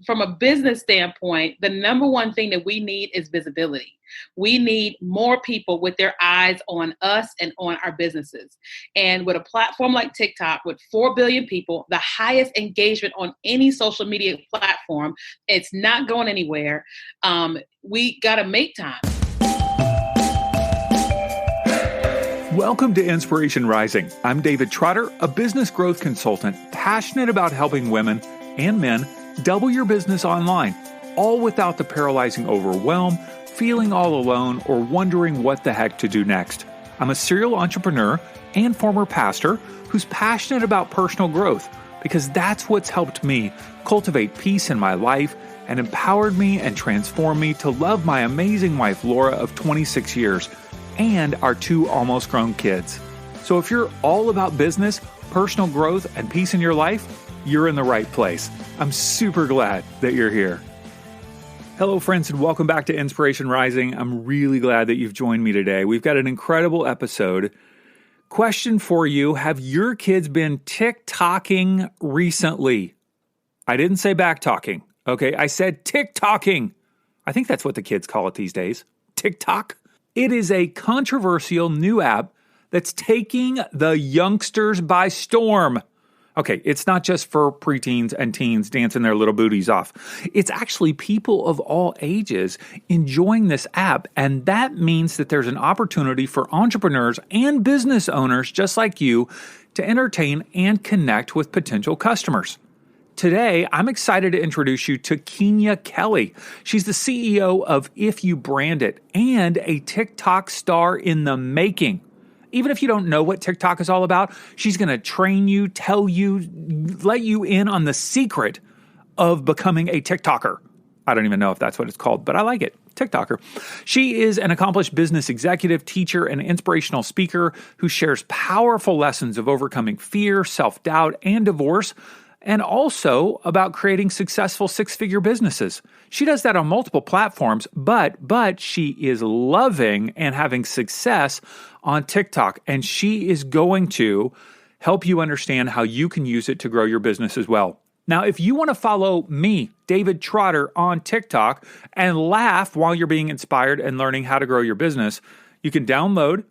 from a business standpoint, the number one thing that we need is visibility. We need more people with their eyes on us and on our businesses. And with a platform like TikTok, with 4 billion people, the highest engagement on any social media platform, it's not going anywhere. We got to make time. Welcome to Inspiration Rising. I'm David Trotter, a business growth consultant, passionate about helping women and men double your business online, all without the paralyzing overwhelm, feeling all alone, or wondering what the heck to do next. I'm a serial entrepreneur and former pastor who's passionate about personal growth because that's what's helped me cultivate peace in my life and empowered me and transformed me to love my amazing wife, Laura, of 26 years, and our 2 almost grown kids. So if you're all about business, personal growth, and peace in your life, you're in the right place. I'm super glad that you're here. Hello, friends, and welcome back to Inspiration Rising. I'm really glad that you've joined me today. We've got an incredible episode. Question for you: have your kids been TikToking recently? I didn't say back talking. Okay, I said TikToking. I think that's what the kids call it these days. TikTok. It is a controversial new app that's taking the youngsters by storm. Okay, it's not just for preteens and teens dancing their little booties off. It's actually people of all ages enjoying this app, and that means that there's an opportunity for entrepreneurs and business owners just like you to entertain and connect with potential customers. Today, I'm excited to introduce you to Keenya Kelly. She's the CEO of If You Brand It and a TikTok star in the making. Even if you don't know what TikTok is all about, she's going to train you, tell you, let you in on the secret of becoming a TikToker. I don't even know if that's what it's called, but I like it. TikToker. She is an accomplished business executive, teacher, and inspirational speaker who shares powerful lessons of overcoming fear, self-doubt, and divorce, and also about creating successful 6-figure businesses. She does that on multiple platforms, but she is loving and having success on TikTok, and she is going to help you understand how you can use it to grow your business as well. Now, if you want to follow me, David Trotter, on TikTok and laugh while you're being inspired and learning how to grow your business, you can download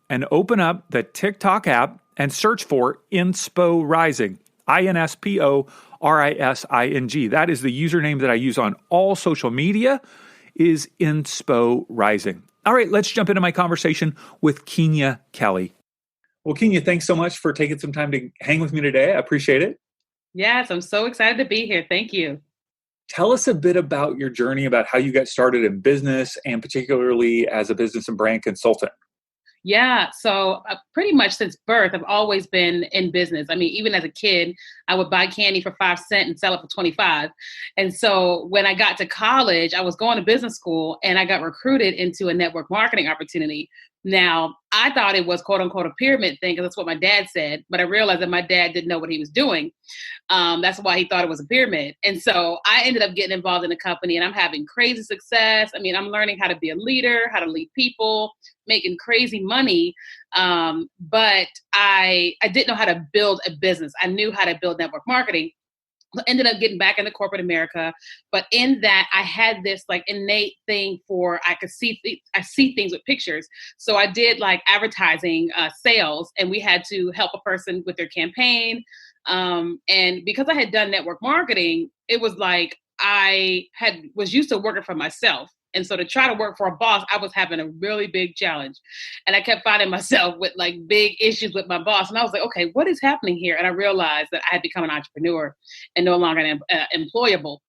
and open up the TikTok app and search for Inspo Rising. INSPORISING. That is the username that I use on all social media, is Inspo Rising. All right, let's jump into my conversation with Keenya Kelly. Well, Keenya, thanks so much for taking some time to hang with me today. I appreciate it. Yes, I'm so excited to be here. Thank you. Tell us a bit about your journey, about how you got started in business and particularly as a business and brand consultant. Yeah. So pretty much since birth, I've always been in business. I mean, even as a kid, I would buy candy for 5 cents and sell it for 25. And so when I got to college, I was going to business school and I got recruited into a network marketing opportunity. Now, I thought it was quote unquote a pyramid thing because that's what my dad said, but I realized that my dad didn't know what he was doing. That's why he thought it was a pyramid. And so I ended up getting involved in the company and I'm having crazy success. I mean, I'm learning how to be a leader, how to lead people, making crazy money. But I didn't know how to build a business. I knew how to build network marketing. I ended up getting back into corporate America, but in that I had this like innate thing for I see things with pictures. So I did like advertising sales, and we had to help a person with their campaign. And because I had done network marketing, it was like was used to working for myself. And so to try to work for a boss, I was having a really big challenge. And I kept finding myself with like big issues with my boss. And I was like, okay, what is happening here? And I realized that I had become an entrepreneur and no longer employable.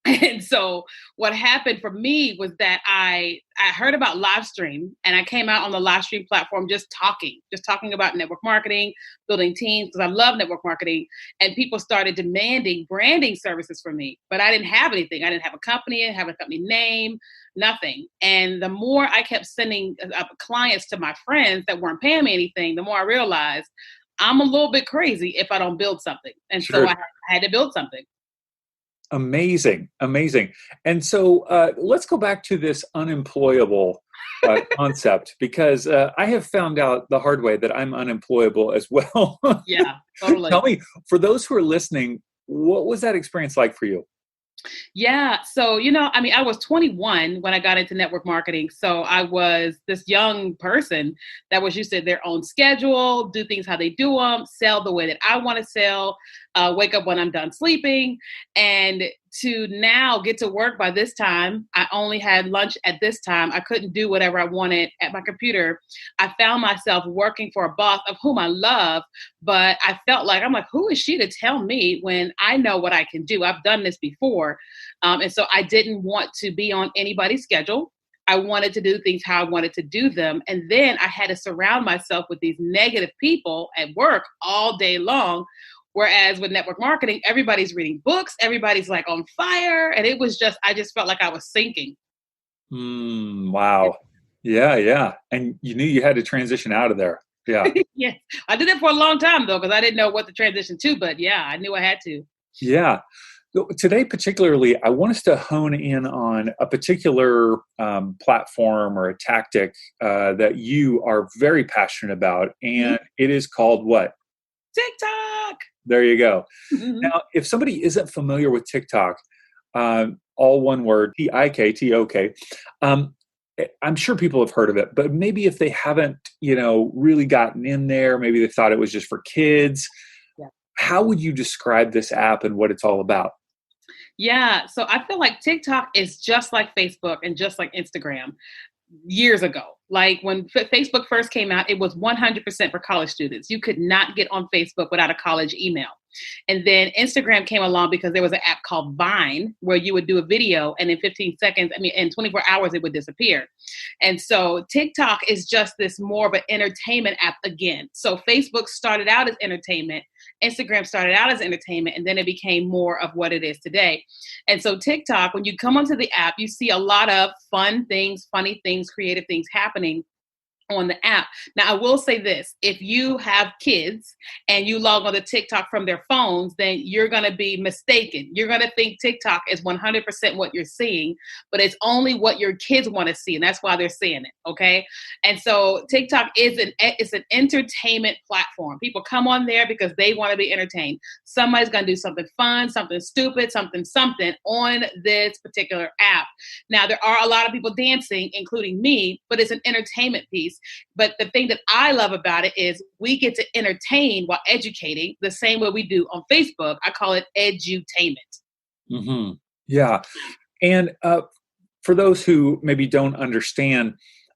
And so what happened for me was that I heard about live stream, and I came out on the live stream platform just talking about network marketing, building teams, because I love network marketing. And people started demanding branding services from me, but I didn't have anything. I didn't have a company, I didn't have a company name, nothing. And the more I kept sending clients to my friends that weren't paying me anything, the more I realized I'm a little bit crazy if I don't build something. And Sure. So I had to build something. Amazing. And so let's go back to this unemployable concept, because I have found out the hard way that I'm unemployable as well. Yeah, totally. Tell me, for those who are listening, what was that experience like for you? Yeah. So, I was 21 when I got into network marketing. So I was this young person that was used to their own schedule, do things how they do them, sell the way that I want to sell, wake up when I'm done sleeping. And to now get to work by this time, I only had lunch at this time. I couldn't do whatever I wanted at my computer. I found myself working for a boss of whom I love, but I felt like, I'm like, who is she to tell me when I know what I can do? I've done this before. And so I didn't want to be on anybody's schedule. I wanted to do things how I wanted to do them. And then I had to surround myself with these negative people at work all day long. Whereas with network marketing, everybody's reading books, everybody's like on fire. And I just felt like I was sinking. Wow. Yeah, yeah. And you knew you had to transition out of there. Yeah. Yeah. I did it for a long time though, because I didn't know what to transition to. But yeah, I knew I had to. Yeah. So today, particularly, I want us to hone in on a particular platform or a tactic that you are very passionate about. And it is called what? TikTok. There you go. Mm-hmm. Now, if somebody isn't familiar with TikTok, all one word, TikTok, I'm sure people have heard of it, but maybe if they haven't, really gotten in there, maybe they thought it was just for kids. Yeah. How would you describe this app and what it's all about? Yeah. So I feel like TikTok is just like Facebook and just like Instagram years ago. Like when Facebook first came out, it was 100% for college students. You could not get on Facebook without a college email. And then Instagram came along because there was an app called Vine where you would do a video and in 15 seconds, in 24 hours, it would disappear. And so TikTok is just this more of an entertainment app again. So Facebook started out as entertainment. Instagram started out as entertainment, and then it became more of what it is today. And so TikTok, when you come onto the app, you see a lot of fun things, funny things, creative things happening on the app. Now, I will say this, if you have kids and you log on to TikTok from their phones, then you're going to be mistaken. You're going to think TikTok is 100% what you're seeing, but it's only what your kids want to see. And that's why they're seeing it. Okay. And so TikTok is an entertainment platform. People come on there because they want to be entertained. Somebody's going to do something fun, something stupid, something on this particular app. Now, there are a lot of people dancing, including me, but it's an entertainment piece. But the thing that I love about it is we get to entertain while educating the same way we do on Facebook. I call it edutainment. Mm-hmm. Yeah. And for those who maybe don't understand,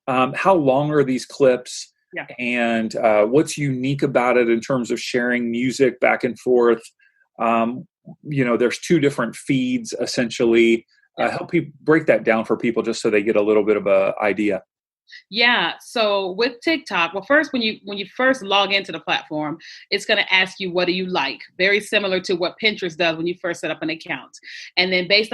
how long are these clips? Yeah. And what's unique about it in terms of sharing music back and forth? There's two different feeds, essentially. Help people break that down for people just so they get a little bit of an idea. Yeah. So with TikTok, well, first, when you first log into the platform, it's going to ask you, what do you like? Very similar to what Pinterest does when you first set up an account. And then based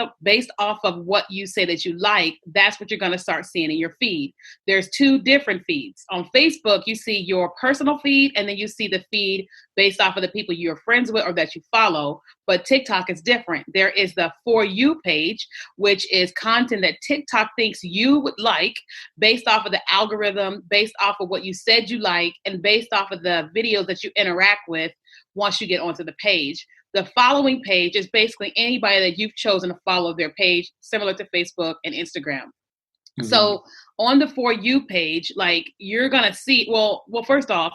off of what you say that you like, that's what you're going to start seeing in your feed. There's two different feeds. On Facebook, you see your personal feed, and then you see the feed based off of the people you're friends with or that you follow. But TikTok is different. There is the For You page, which is content that TikTok thinks you would like based off of the algorithm, based off of what you said you like, and based off of the videos that you interact with once you get onto the page. The following page is basically anybody that you've chosen to follow their page, similar to Facebook and Instagram. Mm-hmm. So on the For You page, like you're going to see, well, first off,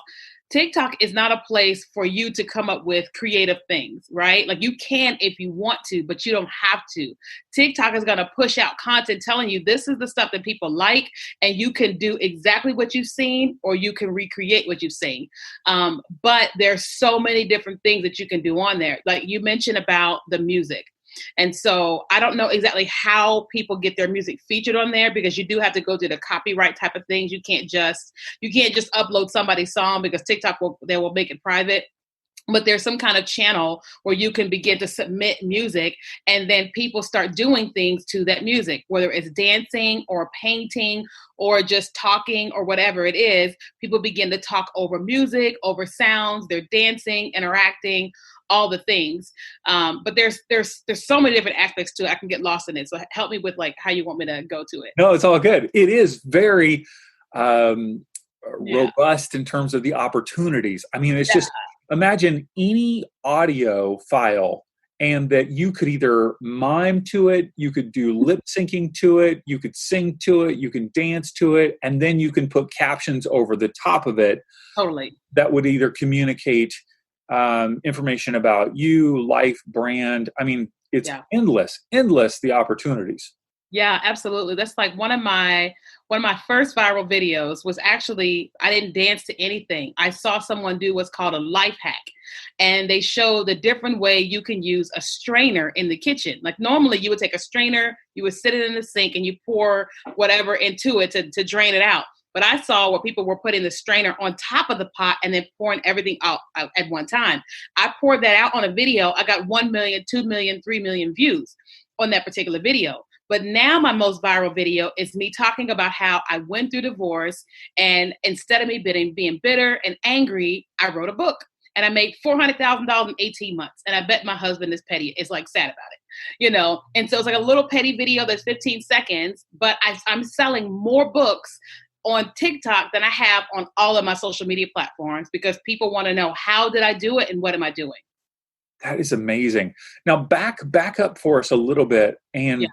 TikTok is not a place for you to come up with creative things, right? Like you can if you want to, but you don't have to. TikTok is going to push out content telling you this is the stuff that people like, and you can do exactly what you've seen, or you can recreate what you've seen. But there's so many different things that you can do on there. Like you mentioned about the music. And so I don't know exactly how people get their music featured on there, because you do have to go through the copyright type of things. You can't just upload somebody's song, because TikTok will make it private. But there's some kind of channel where you can begin to submit music, and then people start doing things to that music, whether it's dancing or painting or just talking or whatever it is. People begin to talk over music, over sounds. They're dancing, interacting, all the things. But there's so many different aspects to it. I can get lost in it. So help me with like how you want me to go to it. No, it's all good. It is very robust in terms of the opportunities. I mean, it's just, imagine any audio file and that you could either mime to it, you could do lip syncing to it, you could sing to it, you can dance to it, and then you can put captions over the top of it. Totally. That would either communicate information about you, life, brand. I mean, it's endless the opportunities. Yeah, absolutely. That's like one of my first viral videos was actually, I didn't dance to anything. I saw someone do what's called a life hack. And they show the different way you can use a strainer in the kitchen. Like normally you would take a strainer, you would sit it in the sink and you pour whatever into it to drain it out. But I saw where people were putting the strainer on top of the pot and then pouring everything out at one time. I poured that out on a video. I got 1 million, 2 million, 3 million views on that particular video. But now my most viral video is me talking about how I went through divorce, and instead of me being bitter and angry, I wrote a book and I made $400,000 in 18 months. And I bet my husband is petty. It's like sad about it, And so it's like a little petty video that's 15 seconds, but I'm selling more books on TikTok than I have on all of my social media platforms because people want to know, how did I do it and what am I doing? That is amazing. Now back up for us a little bit and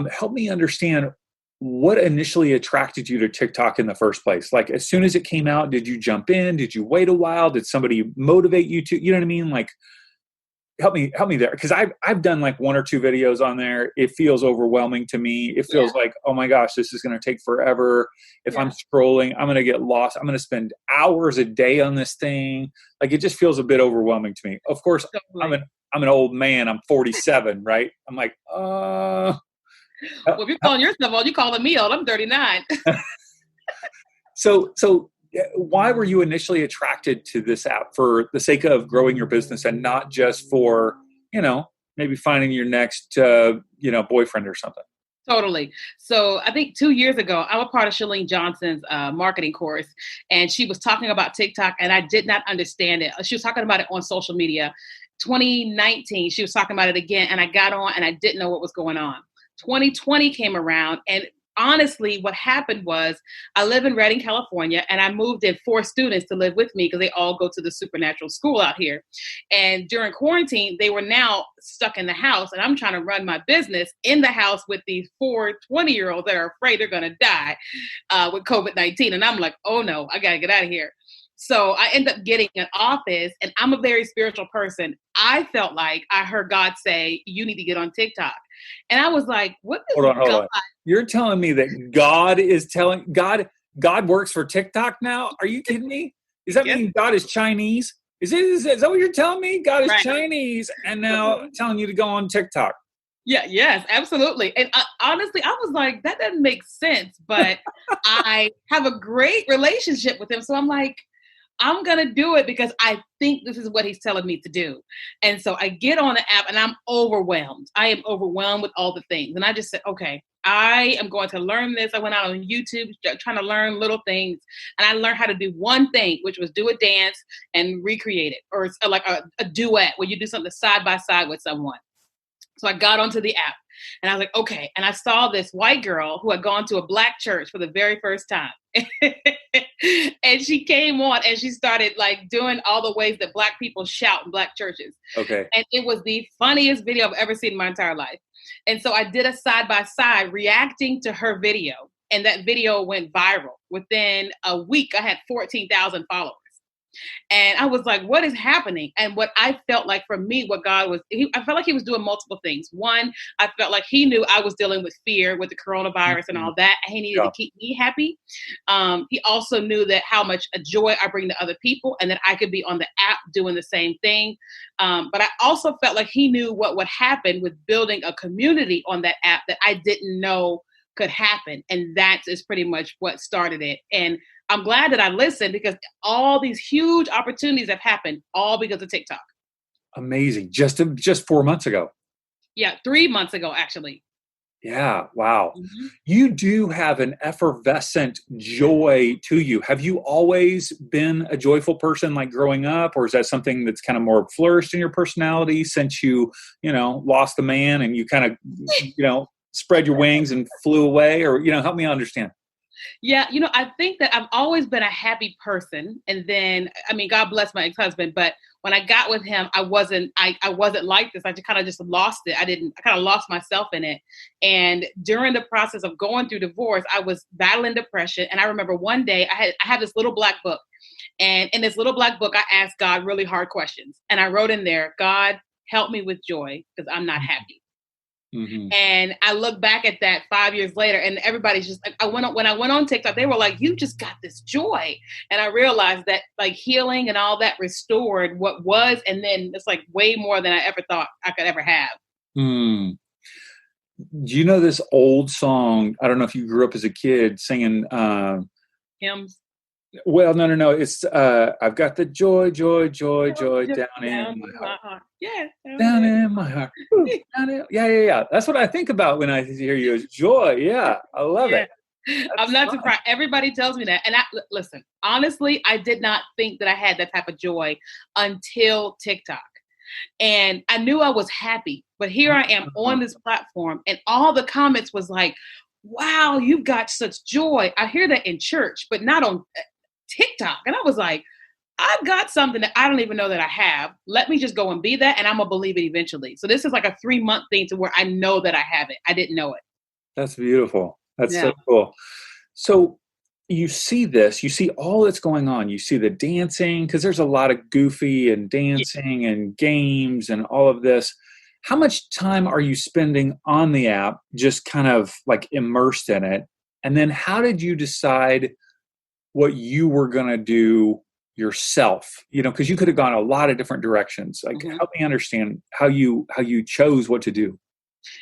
help me understand what initially attracted you to TikTok in the first place. Like as soon as it came out, did you jump in? Did you wait a while? Did somebody motivate you to, you know what I mean? Like help me there. Cause I've done like 1 or 2 videos on there. It feels overwhelming to me. It feels like, oh my gosh, this is going to take forever. If I'm scrolling, I'm going to get lost. I'm going to spend hours a day on this thing. Like it just feels a bit overwhelming to me. Of course, I'm an old man. I'm 47, right? I'm like, well, if you're calling yourself old, you're calling me old. I'm 39. So why were you initially attracted to this app for the sake of growing your business and not just for, maybe finding your next, boyfriend or something? Totally. So I think 2 years ago, I'm a part of Chalene Johnson's marketing course, and she was talking about TikTok, and I did not understand it. She was talking about it on social media. 2019, she was talking about it again, and I got on, and I didn't know what was going on. 2020 came around, and honestly, what happened was I live in Redding, California, and I moved in 4 students to live with me because they all go to the supernatural school out here. And during quarantine, they were now stuck in the house, and I'm trying to run my business in the house with these 4 20-year-olds that are afraid they're going to die with COVID-19. And I'm like, oh no, I got to get out of here. So I end up getting an office, and I'm a very spiritual person. I felt like I heard God say, you need to get on TikTok. And I was like, what is Hold on. You're telling me that God works for TikTok now? Are you kidding me? Does that mean God is Chinese? Is that what you're telling me? God is Chinese and now telling you to go on TikTok. Yeah, yes, absolutely. And honestly, I was like, that doesn't make sense, but I have a great relationship with him. So I'm like, I'm going to do it because I think this is what he's telling me to do. And so I get on the app and I'm overwhelmed. I am overwhelmed with all the things. And I just said, okay, I am going to learn this. I went out on YouTube trying to learn little things. And I learned how to do one thing, which was do a dance and recreate it. Or like a duet where you do something side by side with someone. So I got onto the app and I was like, okay. And I saw this white girl who had gone to a Black church for the very first time. And she came on and she started like doing all the ways that Black people shout in Black churches. Okay. And it was the funniest video I've ever seen in my entire life. And so I did a side by side reacting to her video. And that video went viral. Within a week, I had 14,000 followers. And I was like, what is happening? And what I felt like for me, what God was, I felt like he was doing multiple things. One, I felt like he knew I was dealing with fear with the coronavirus and all that. And he needed to keep me happy. He also knew that how much joy I bring to other people and that I could be on the app doing the same thing. But I also felt like he knew what would happen with building a community on that app that I didn't know could happen. And that is pretty much what started it. And I'm glad that I listened because all these huge opportunities have happened all because of TikTok. Amazing. Just 4 months ago. Yeah, 3 months ago, actually. Yeah. Wow. Mm-hmm. You do have an effervescent joy to you. Have you always been a joyful person like growing up, or is that something that's kind of more flourished in your personality since you lost the man and you kind of, spread your wings and flew away, or, help me understand? Yeah, I think that I've always been a happy person. And then, I mean, God bless my ex-husband, but when I got with him, I wasn't like this. I just kind of just lost it. I kind of lost myself in it. And during the process of going through divorce, I was battling depression. And I remember one day I had this little black book. And in this little black book, I asked God really hard questions. And I wrote in there, God, help me with joy because I'm not happy. Mm-hmm. And I look back at that 5 years later, and everybody's just like, when I went on TikTok, they were like, you just got this joy. And I realized that like healing and all that restored what was, and then it's like way more than I ever thought I could ever have. Mm. Do you know this old song? I don't know if you grew up as a kid singing Hymns. Well, no. It's I've got the joy down in my heart. Yeah. Down in my heart. Ooh, yeah. That's what I think about when I hear you is joy. Yeah. I love it. I'm not surprised. Everybody tells me that. And listen, honestly, I did not think that I had that type of joy until TikTok. And I knew I was happy, but here I am on this platform and all the comments was like, wow, you've got such joy. I hear that in church, but not on TikTok. And I was like, I've got something that I don't even know that I have. Let me just go and be that. And I'm going to believe it eventually. So this is like a 3-month thing to where I know that I have it. I didn't know it. That's beautiful. That's so cool. So you see all that's going on. You see the dancing, because there's a lot of goofy and dancing and games and all of this. How much time are you spending on the app, just kind of like immersed in it? And then how did you decide what you were going to do yourself? Because you could have gone a lot of different directions. Like, help me understand how you chose what to do.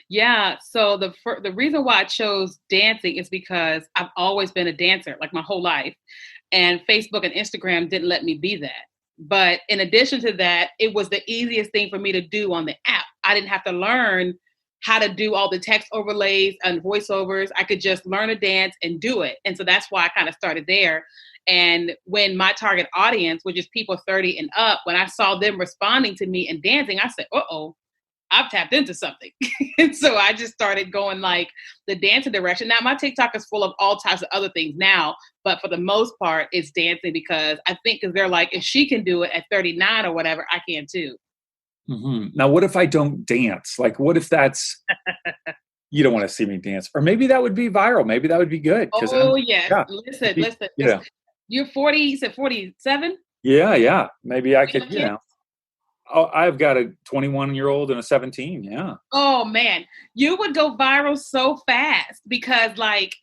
Yeah. So the reason why I chose dancing is because I've always been a dancer, like my whole life. And Facebook and Instagram didn't let me be that. But in addition to that, it was the easiest thing for me to do on the app. I didn't have to learn how to do all the text overlays and voiceovers. I could just learn a dance and do it. And so that's why I kind of started there. And when my target audience, which is people 30 and up, when I saw them responding to me and dancing, I said, uh-oh, I've tapped into something. And so I just started going like the dancing direction. Now my TikTok is full of all types of other things now, but for the most part, it's dancing because I think because they're like, if she can do it at 39 or whatever, I can too. Mm-hmm. Now, what if I don't dance? Like, what if that's, you don't want to see me dance? Or maybe that would be viral. Maybe that would be good. Oh, yes. Yeah. Listen. Yeah. You're 40, you said 47? Yeah. Maybe I could, Oh, I've got a 21-year-old and a 17. Yeah. Oh, man. You would go viral so fast because, like,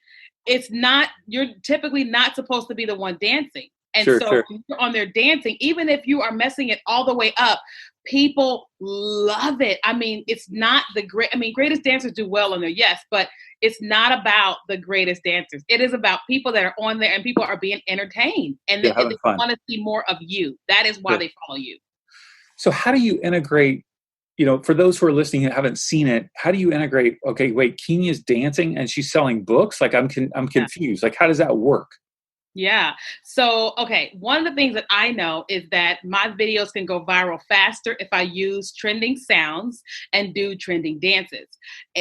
you're typically not supposed to be the one dancing. And When you're on there dancing, even if you are messing it all the way up, people love it. I mean, it's not greatest dancers do well on there, yes, but it's not about the greatest dancers. It is about people that are on there and people are being entertained and they want to see more of you. That is why they follow you. So how do you integrate, for those who are listening and haven't seen it, how do you integrate, okay, wait, Keenya's dancing and she's selling books? Like I'm confused. Like, how does that work? Yeah. So, okay. One of the things that I know is that my videos can go viral faster if I use trending sounds and do trending dances.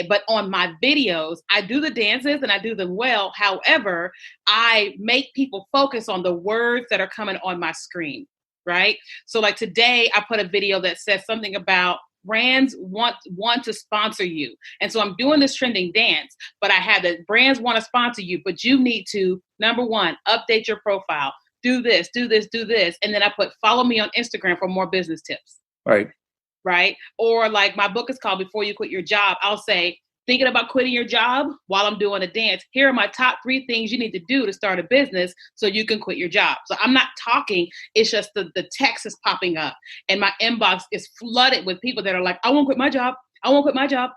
But on my videos, I do the dances and I do them well. However, I make people focus on the words that are coming on my screen. Right. So like today I put a video that says something about brands want to sponsor you. And so I'm doing this trending dance, but I had the brands want to sponsor you, but you need to, number one, update your profile, do this. And then I put follow me on Instagram for more business tips. Right. Or like my book is called Before You Quit Your Job. I'll say, thinking about quitting your job while I'm doing a dance. Here are my top 3 things you need to do to start a business so you can quit your job. So I'm not talking. It's just the text is popping up and my inbox is flooded with people that are like, I won't quit my job. I won't quit my job.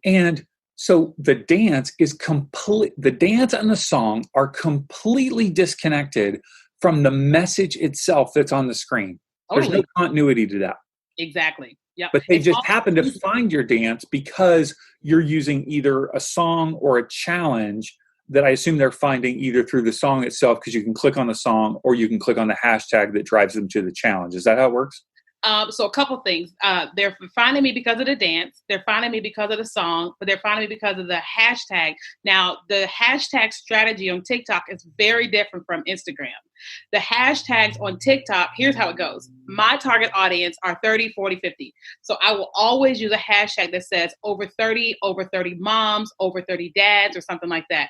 And so the dance is the dance and the song are completely disconnected from the message itself that's on the screen. Totally. There's no continuity to that. Exactly. Yep. But they just happen to find your dance because you're using either a song or a challenge that I assume they're finding either through the song itself, because you can click on the song or you can click on the hashtag that drives them to the challenge. Is that how it works? So a couple things. They're finding me because of the dance. They're finding me because of the song, but they're finding me because of the hashtag. Now, the hashtag strategy on TikTok is very different from Instagram. The hashtags on TikTok, here's how it goes. My target audience are 30, 40, 50. So I will always use a hashtag that says over 30 moms, over 30 dads, or something like that.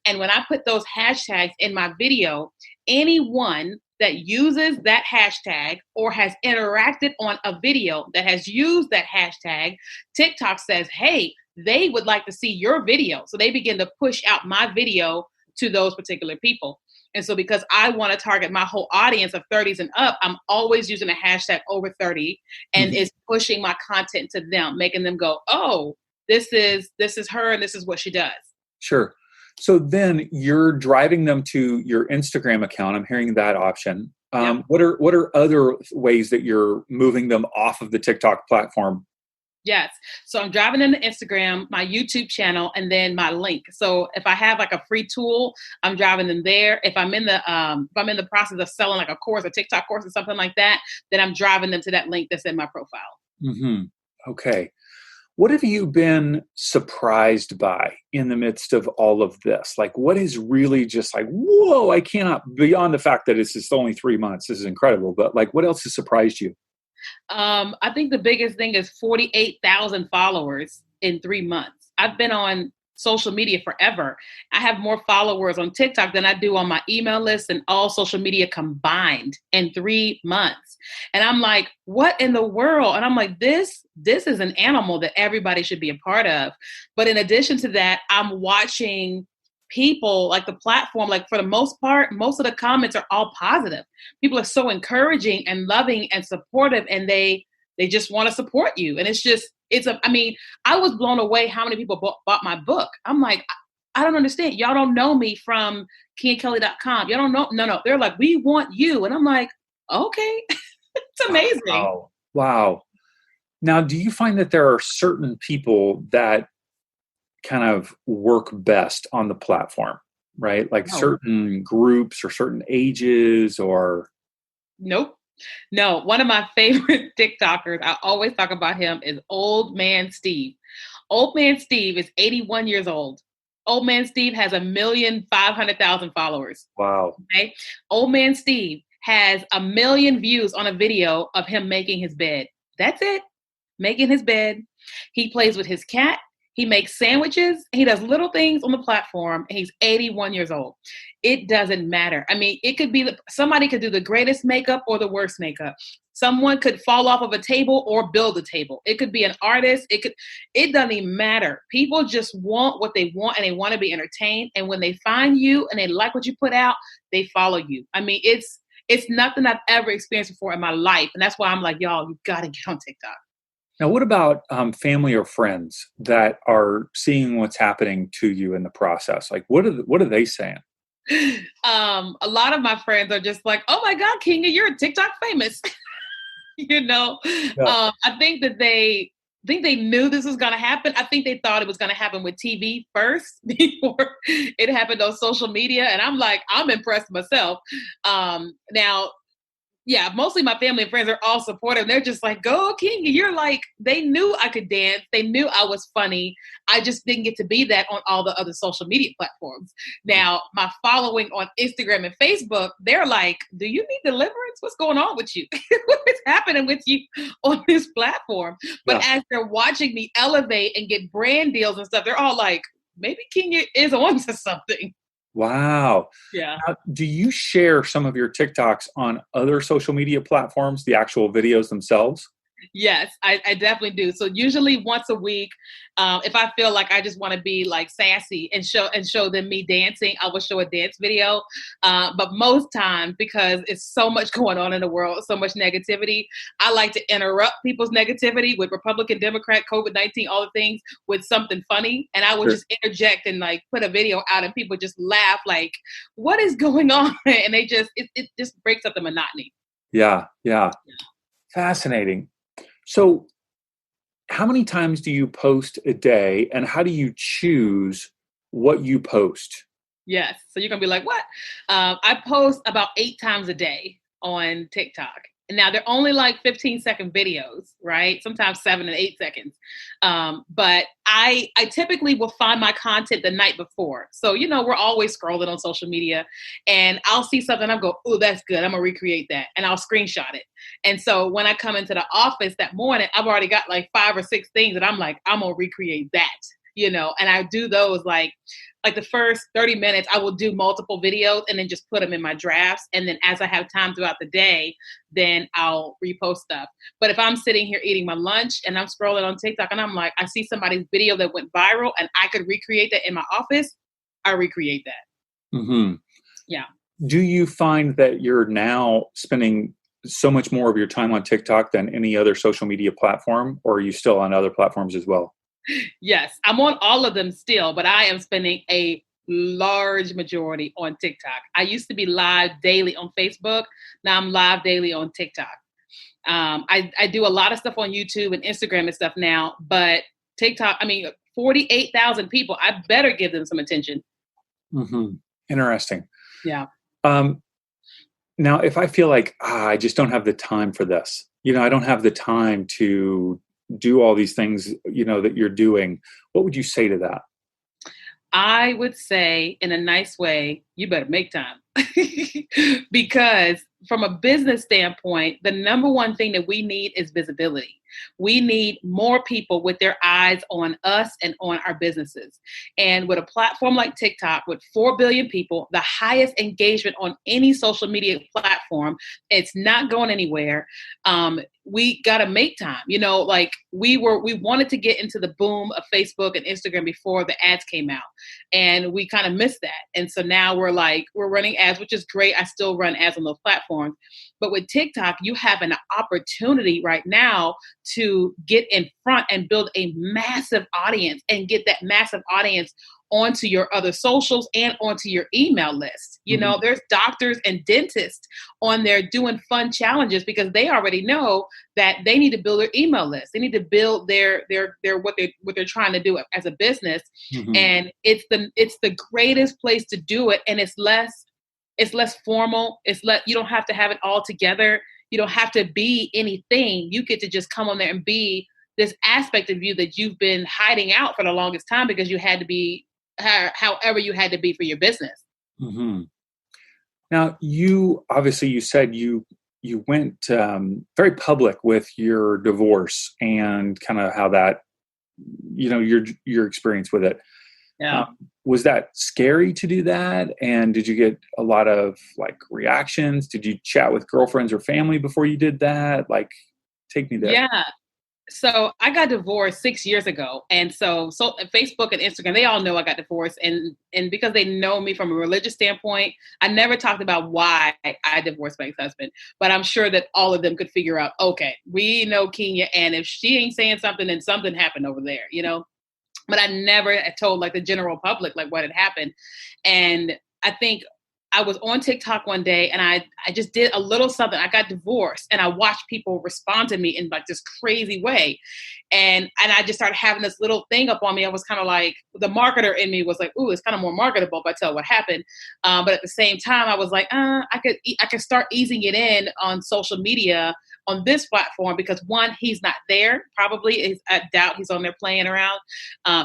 And when I put those hashtags in my video, anyone that uses that hashtag or has interacted on a video that has used that hashtag, TikTok says, hey, they would like to see your video. So they begin to push out my video to those particular people. And so because I want to target my whole audience of 30s and up, I'm always using a hashtag over 30 and it's pushing my content to them, making them go, oh, this is her and this is what she does. Sure. So then you're driving them to your Instagram account. I'm hearing that option. Yep. What are other ways that you're moving them off of the TikTok platform? Yes. So I'm driving them to Instagram, my YouTube channel, and then my link. So if I have like a free tool, I'm driving them there. If I'm in the process of selling like a course, a TikTok course or something like that, then I'm driving them to that link that's in my profile. Mm-hmm. Okay. What have you been surprised by in the midst of all of this? Like, what is really just like, whoa, I cannot, beyond the fact that it's just only 3 months, this is incredible, but like, what else has surprised you? I think the biggest thing is 48,000 followers in 3 months. I've been on social media forever. I have more followers on TikTok than I do on my email list and all social media combined in 3 months. And I'm like, what in the world? And I'm like, this is an animal that everybody should be a part of. But in addition to that, I'm watching people, like the platform, like for the most part, most of the comments are all positive. People are so encouraging and loving and supportive, and they just want to support you. And I was blown away how many people bought my book. I'm like, I don't understand. Y'all don't know me from KeenyaKelly.com. Y'all don't know. No. They're like, we want you. And I'm like, okay. It's amazing. Wow. Now, do you find that there are certain people that kind of work best on the platform, right? Like certain groups or certain ages or? Nope. No, one of my favorite TikTokers, I always talk about him, is Old Man Steve. Old Man Steve is 81 years old. Old Man Steve has 1,500,000 followers. Wow. Okay. Old Man Steve has 1 million views on a video of him making his bed. That's it. Making his bed. He plays with his cat. He makes sandwiches. He does little things on the platform. And he's 81 years old. It doesn't matter. I mean, it could be somebody could do the greatest makeup or the worst makeup. Someone could fall off of a table or build a table. It could be an artist. It doesn't even matter. People just want what they want and they want to be entertained. And when they find you and they like what you put out, they follow you. I mean, it's nothing I've ever experienced before in my life. And that's why I'm like, y'all, you got to get on TikTok. Now, what about family or friends that are seeing what's happening to you in the process? Like, what are they saying? A lot of my friends are just like, oh my God, Keenya, you're TikTok famous. Yeah. I think that they knew this was going to happen. I think they thought it was going to happen with TV first before it happened on social media. And I'm like, I'm impressed myself. Now, yeah, mostly my family and friends are all supportive. They're just like, go, Keenya. You're like, they knew I could dance. They knew I was funny. I just didn't get to be that on all the other social media platforms. Now, my following on Instagram and Facebook, they're like, do you need deliverance? What's going on with you? What is happening with you on this platform? But as they're watching me elevate and get brand deals and stuff, they're all like, maybe Keenya is on to something. Wow. Yeah. Now, do you share some of your TikToks on other social media platforms, the actual videos themselves? Yes, I definitely do. So usually once a week, if I feel like I just want to be like sassy and show them me dancing, I will show a dance video. But most times, because it's so much going on in the world, so much negativity, I like to interrupt people's negativity with Republican, Democrat, COVID-19, all the things with something funny. And I would just interject and like put a video out and people just laugh like, what is going on? And it just breaks up the monotony. Yeah. Fascinating. So how many times do you post a day and how do you choose what you post? Yes. So you're going to be like, what? I post about 8 times a day on TikTok. Now they're only like 15-second videos, right? Sometimes 7 and 8 seconds. But I typically will find my content the night before. So, we're always scrolling on social media and I'll see something. I'll go, oh, that's good. I'm gonna recreate that. And I'll screenshot it. And so when I come into the office that morning, I've already got like 5 or 6 things that I'm like, I'm gonna recreate that, and I do those like the first 30 minutes, I will do multiple videos and then just put them in my drafts. And then as I have time throughout the day, then I'll repost stuff. But if I'm sitting here eating my lunch and I'm scrolling on TikTok and I'm like, I see somebody's video that went viral and I could recreate that in my office, I recreate that. Mm-hmm. Yeah. Do you find that you're now spending so much more of your time on TikTok than any other social media platform, or are you still on other platforms as well? Yes, I'm on all of them still, but I am spending a large majority on TikTok. I used to be live daily on Facebook. Now I'm live daily on TikTok. I do a lot of stuff on YouTube and Instagram and stuff now, but TikTok, 48,000 people, I better give them some attention. Mm-hmm. Interesting. Yeah. Now, if I feel like I just don't have the time for this, I don't have the time to do all these things, that you're doing, what would you say to that? I would say in a nice way, you better make time. Because from a business standpoint, the number one thing that we need is visibility. We need more people with their eyes on us and on our businesses. And with a platform like TikTok, with 4 billion people, the highest engagement on any social media platform, it's not going anywhere. We got to make time. We wanted to get into the boom of Facebook and Instagram before the ads came out, and we kind of missed that. And so now we're running ads, which is great. I still run ads on those platforms. But with TikTok, you have an opportunity right now to get in front and build a massive audience and get that massive audience onto your other socials and onto your email list. There's doctors and dentists on there doing fun challenges because they already know that they need to build their email list. They need to build their what they're trying to do as a business. Mm-hmm. And it's the greatest place to do it. And it's less formal. You don't have to have it all together. You don't have to be anything. You get to just come on there and be this aspect of you that you've been hiding out for the longest time because you had to be however you had to be for your business. Mm-hmm. Now, you said you went very public with your divorce and kind of how that, your experience with it. Yeah. Was that scary to do that? And did you get a lot of reactions? Did you chat with girlfriends or family before you did that? Take me there. Yeah. So I got divorced 6 years ago. And so Facebook and Instagram, they all know I got divorced. And because they know me from a religious standpoint, I never talked about why I divorced my ex-husband. But I'm sure that all of them could figure out, okay, we know Keenya, and if she ain't saying something, then something happened over there, But I never told the general public what had happened. And I think I was on TikTok one day and I just did a little something. I got divorced and I watched people respond to me in this crazy way. And I just started having this little thing up on me. I was kind of the marketer in me was ooh, it's kind of more marketable if I tell what happened. But at the same time, I was I could start easing it in on social media on this platform because one, he's not there. Probably I doubt he's on there playing around.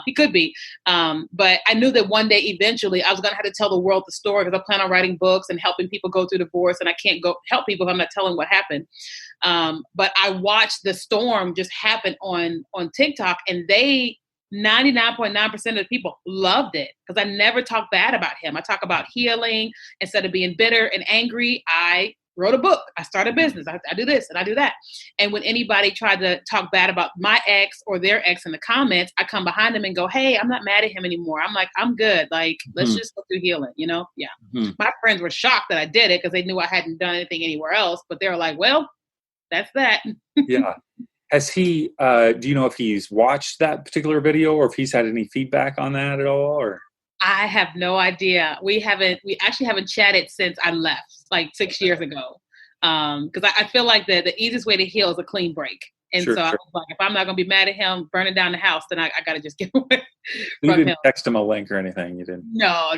He could be. But I knew that one day, eventually, I was going to have to tell the world the story because I plan on writing books and helping people go through divorce. And I can't go help people if I'm not telling what happened. But I watched the storm just happen on TikTok, and 99.9% of the people loved it because I never talk bad about him. I talk about healing. Instead of being bitter and angry, I wrote a book. I started a business. I do this and I do that. And when anybody tried to talk bad about my ex or their ex in the comments, I come behind them and go, hey, I'm not mad at him anymore. I'm good. Let's just go through healing, Yeah. Mm-hmm. My friends were shocked that I did it because they knew I hadn't done anything anywhere else, but they were like, well, that's that. Yeah. Has he, do you know if he's watched that particular video or if he's had any feedback on that at all, or? I have no idea. We actually haven't chatted since I left 6 years ago. Because I feel like the easiest way to heal is a clean break. And sure. I was if I'm not going to be mad at him burning down the house, then I got to just get away you from didn't him. Text him a link or anything. You didn't? No.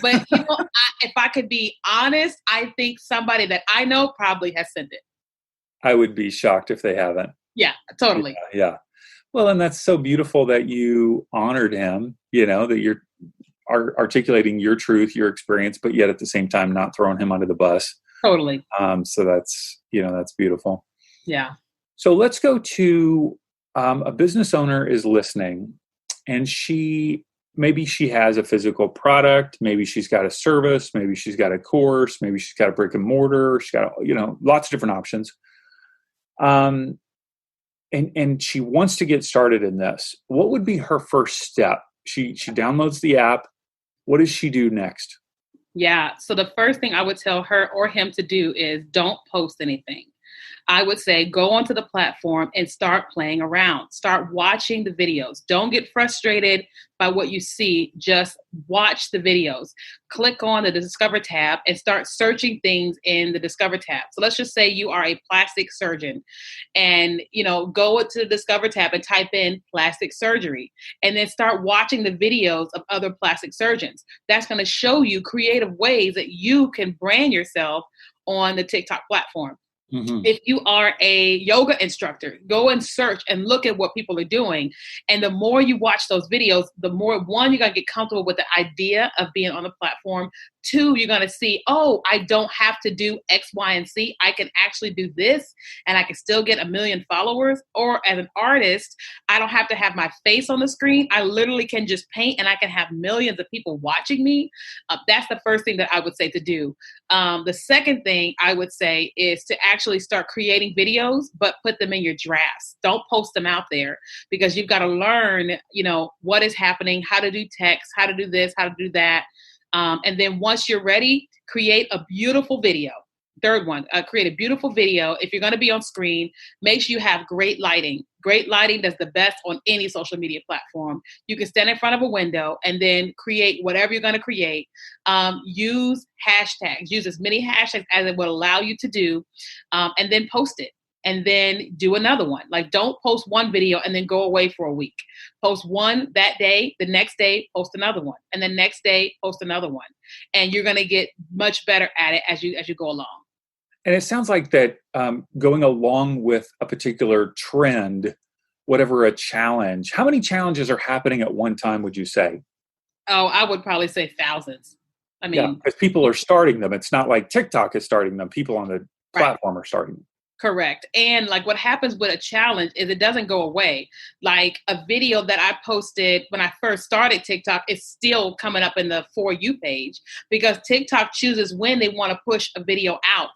But if I could be honest, I think somebody that I know probably has sent it. I would be shocked if they haven't. Yeah, totally. Yeah. Well, and that's so beautiful that you honored him, that you're articulating your truth, your experience, but yet at the same time, not throwing him under the bus. Totally. So that's beautiful. Yeah. So let's go to a business owner is listening, and maybe she has a physical product, maybe she's got a service, maybe she's got a course, maybe she's got a brick and mortar, she's got, lots of different options. And she wants to get started in this. What would be her first step? She downloads the app. What does she do next? Yeah. So the first thing I would tell her or him to do is don't post anything. I would say go onto the platform and start playing around. Start watching the videos. Don't get frustrated by what you see. Just watch the videos. Click on the Discover tab and start searching things in the Discover tab. So let's just say you are a plastic surgeon and, go to the Discover tab and type in plastic surgery and then start watching the videos of other plastic surgeons. That's going to show you creative ways that you can brand yourself on the TikTok platform. Mm-hmm. If you are a yoga instructor, go and search and look at what people are doing. And the more you watch those videos, the more, one, you're going to get comfortable with the idea of being on the platform. Two, you're going to see, oh, I don't have to do X, Y, and Z. I can actually do this and I can still get 1 million followers. Or as an artist, I don't have to have my face on the screen. I literally can just paint and I can have millions of people watching me. That's the first thing that I would say to do. The second thing I would say is to actually start creating videos, but put them in your drafts. Don't post them out there because you've got to learn, what is happening, how to do text, how to do this, how to do that. And then once you're ready, create a beautiful video. Third one, create a beautiful video. If you're going to be on screen, make sure you have great lighting. Great lighting does the best on any social media platform. You can stand in front of a window and then create whatever you're going to create. Use hashtags. Use as many hashtags as it will allow you to do, and then post it. And then do another one. Like, don't post one video and then go away for a week. Post one that day, the next day, post another one. And the next day, post another one. And you're going to get much better at it as you go along. And it sounds like that going along with a particular trend, whatever a challenge, how many challenges are happening at one time, would you say? Oh, I would probably say thousands. I mean, because people are starting them. It's not like TikTok is starting them. People on the platform are starting them. Correct. And like what happens with a challenge is it doesn't go away. Like a video that I posted when I first started TikTok is still coming up in the For You page because TikTok chooses when they want to push a video out.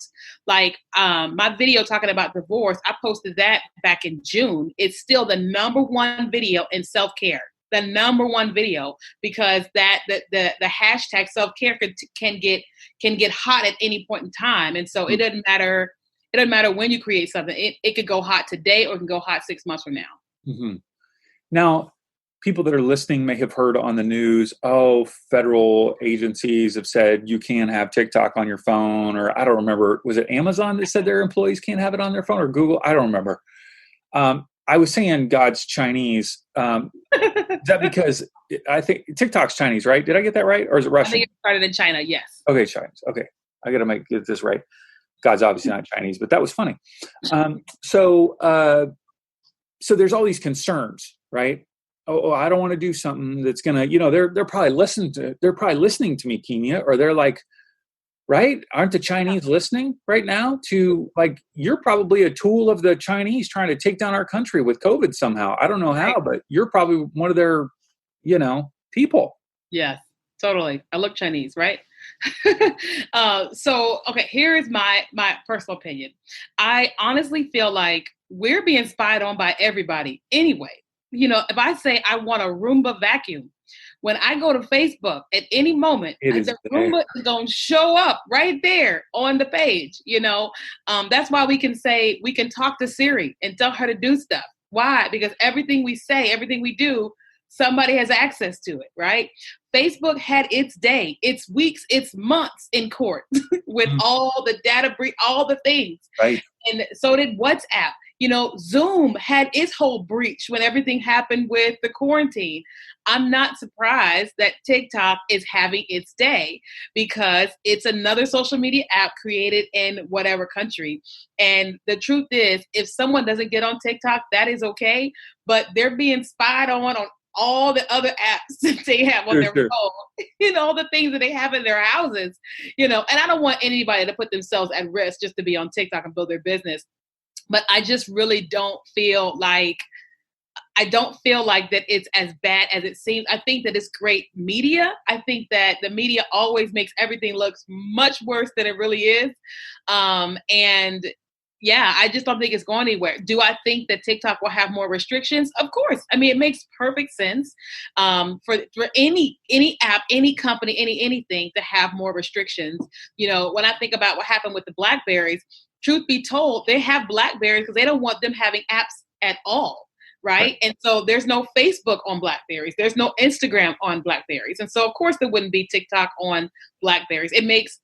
Like my video talking about divorce, I posted that back in June. It's still the #1 video in self-care. The #1 video because the hashtag self-care can get hot at any point in time. And so it doesn't matter. It doesn't matter when you create something. It could go hot today or it can go hot 6 months from now. Mm-hmm. Now, people that are listening may have heard on the news, federal agencies have said you can't have TikTok on your phone, or I don't remember. Was it Amazon that said their employees can't have it on their phone, or Google? I don't remember. I was saying God's Chinese. Is that because I think TikTok's Chinese, right? Did I get that right? Or is it Russian? I think it started in China, yes. Okay, Chinese. Okay. I got to get this right. God's obviously not Chinese, but that was funny. So there's all these concerns, right? Oh, I don't want to do something that's gonna, they're probably listening to me, Keenya, or they're like, right? Aren't the Chinese listening right now to, like, you're probably a tool of the Chinese trying to take down our country with COVID somehow. I don't know how, but you're probably one of their, people. Yes, totally. I look Chinese, right? Okay, here is my personal opinion. I honestly feel like we're being spied on by everybody anyway. If I say I want a Roomba vacuum, when I go to Facebook at any moment, the Roomba is going to show up right there on the page. That's why we can talk to Siri and tell her to do stuff. Why? Because everything we say, everything we do, somebody has access to it, right? Facebook had its day, its weeks, its months in court with all the data breach, all the things. Right. And so did WhatsApp. Zoom had its whole breach when everything happened with the quarantine. I'm not surprised that TikTok is having its day because it's another social media app created in whatever country. And the truth is, if someone doesn't get on TikTok, that is okay, but they're being spied on all the other apps that they have on their phone, all the things that they have in their houses, and I don't want anybody to put themselves at risk just to be on TikTok and build their business. But I just really don't feel like that it's as bad as it seems. I think that it's great media. I think that the media always makes everything look much worse than it really is. And yeah, I just don't think it's going anywhere. Do I think that TikTok will have more restrictions? Of course. I mean, it makes perfect sense for any app, any company, anything to have more restrictions. When I think about what happened with the BlackBerries, truth be told, they have BlackBerries because they don't want them having apps at all. Right. And so there's no Facebook on BlackBerries. There's no Instagram on BlackBerries. And so, of course, there wouldn't be TikTok on BlackBerries. It makes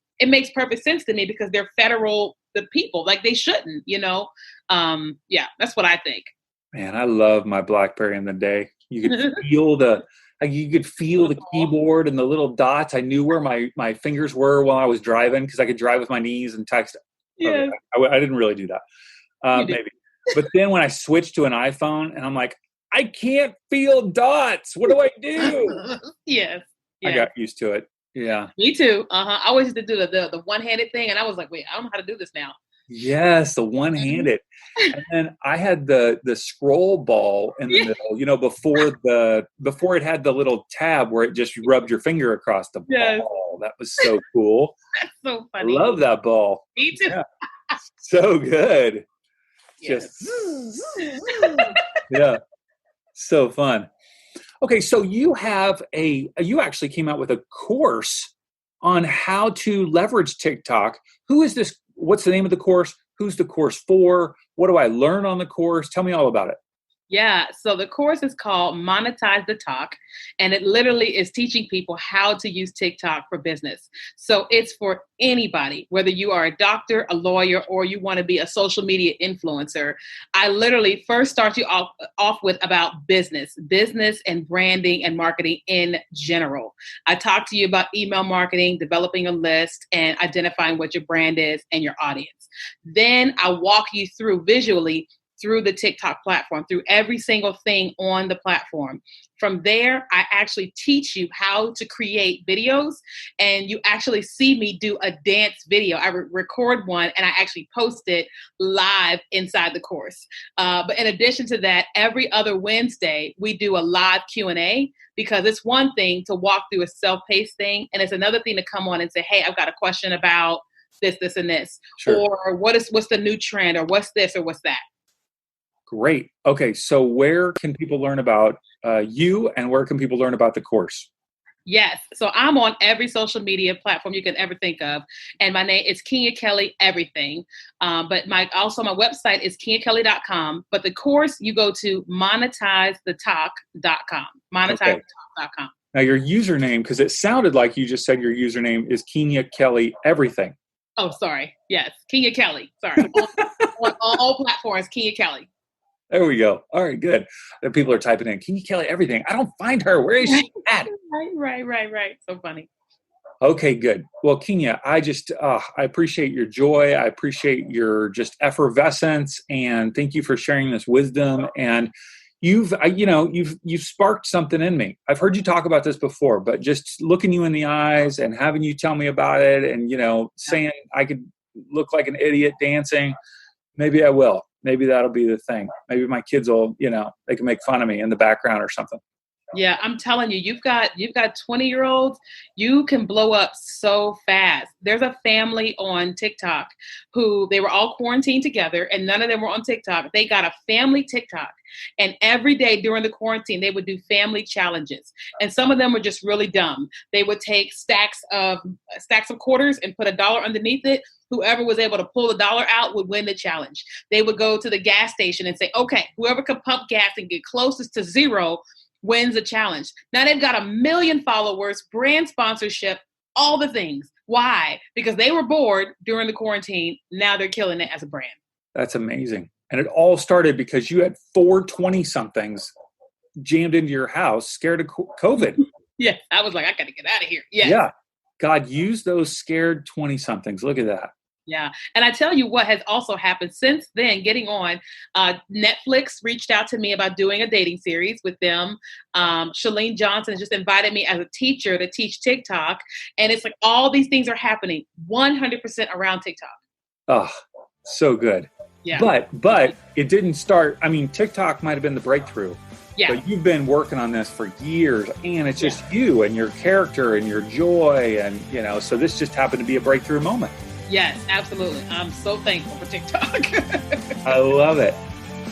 perfect sense to me because they're the people, like they shouldn't, Yeah, that's what I think. Man, I love my BlackBerry in the day. You could feel the keyboard and the little dots. I knew where my fingers were while I was driving because I could drive with my knees and text. Yeah. Okay, I didn't really do that. Maybe. But then when I switched to an iPhone and I'm like, I can't feel dots. What do I do? Yes. I got used to it. Yeah. Me too. I always used to do the one-handed thing. And I was like, wait, I don't know how to do this now. Yes, the one-handed. And then I had the scroll ball in the middle, before it had the little tab where it just rubbed your finger across the ball. That was so cool. That's so funny. I love that ball. Me too. Yeah. So good. Yes. Just yeah. So fun. Okay, so you actually came out with a course on how to leverage TikTok. Who is this? What's the name of the course? Who's the course for? What do I learn on the course? Tell me all about it. Yeah, so the course is called Monetize the Talk, and it literally is teaching people how to use TikTok for business. So it's for anybody, whether you are a doctor, a lawyer, or you want to be a social media influencer. I literally first start you off with about business and branding and marketing in general. I talk to you about email marketing, developing a list, and identifying what your brand is and your audience. Then I walk you through visually through the TikTok platform, through every single thing on the platform. From there, I actually teach you how to create videos, and you actually see me do a dance video. I record one and I actually post it live inside the course. But in addition to that, every other Wednesday, we do a live Q&A because it's one thing to walk through a self-paced thing, and it's another thing to come on and say, hey, I've got a question about this, and this. Sure. Or what's the new trend, or what's this, or what's that. Great. Okay, so where can people learn about you, and where can people learn about the course? Yes, so I'm on every social media platform you can ever think of, and my name is Keenya Kelly everything. But my website is KeenyaKelly.com. But the course, you go to monetizethetalk.com. Monetizethetalk.com. Now your username, because it sounded like you just said your username is Keenya Kelly everything. Oh, sorry. Yes, Keenya Kelly. Sorry. on all platforms, Keenya Kelly. There we go. All right, good. People are typing in, Keenya Kelly everything. I don't find her. Where is she at? Right. So funny. Okay, good. Well, Keenya, I appreciate your joy. I appreciate your just effervescence, and thank you for sharing this wisdom. And you've sparked something in me. I've heard you talk about this before, but just looking you in the eyes and having you tell me about it, and saying I could look like an idiot dancing, maybe I will. Maybe that'll be the thing. Maybe my kids will, they can make fun of me in the background or something. Yeah, I'm telling you, you've got 20-year-olds, you can blow up so fast. There's a family on TikTok who they were all quarantined together, and none of them were on TikTok. They got a family TikTok, and every day during the quarantine, they would do family challenges. And some of them were just really dumb. They would take stacks of quarters and put $1 underneath it. Whoever was able to pull the $1 out would win the challenge. They would go to the gas station and say, okay, whoever can pump gas and get closest to zero wins the challenge. Now they've got 1 million followers, brand sponsorship, all the things. Why? Because they were bored during the quarantine. Now they're killing it as a brand. That's amazing. And it all started because you had 420-somethings jammed into your house, scared of COVID. Yes, I was like, I got to get out of here. Yes. Yeah. God used those scared 20-somethings. Look at that. Yeah. And I tell you what has also happened since then, getting on, Netflix reached out to me about doing a dating series with them. Shalene Johnson just invited me as a teacher to teach TikTok. And it's like all these things are happening 100% around TikTok. Oh, so good. Yeah. But it didn't start. I mean, TikTok might have been the breakthrough. Yeah. But you've been working on this for years, and it's just you and your character and your joy. And, so this just happened to be a breakthrough moment. Yes, absolutely. I'm so thankful for TikTok. I love it.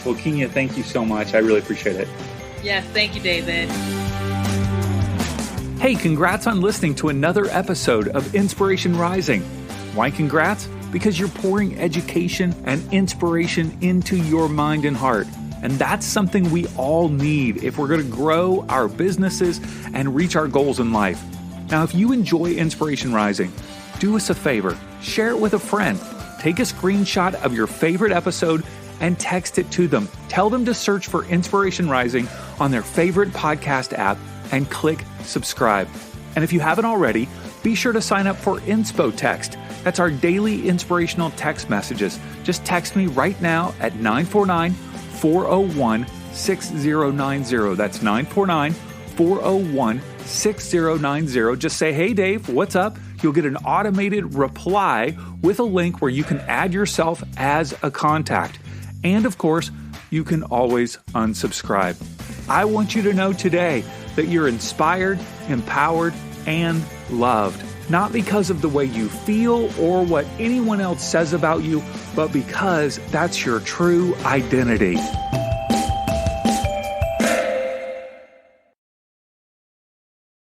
Well, Keenya, thank you so much. I really appreciate it. Yes, thank you, David. Hey, congrats on listening to another episode of Inspiration Rising. Why congrats? Because you're pouring education and inspiration into your mind and heart. And that's something we all need if we're going to grow our businesses and reach our goals in life. Now, if you enjoy Inspiration Rising, do us a favor, share it with a friend. Take a screenshot of your favorite episode and text it to them. Tell them to search for Inspiration Rising on their favorite podcast app and click subscribe. And if you haven't already, be sure to sign up for InspoText. That's our daily inspirational text messages. Just text me right now at 949-401-6090. That's 949-401-6090. Just say, hey, Dave, what's up? You'll get an automated reply with a link where you can add yourself as a contact. And of course, you can always unsubscribe. I want you to know today that you're inspired, empowered, and loved. Not because of the way you feel or what anyone else says about you, but because that's your true identity.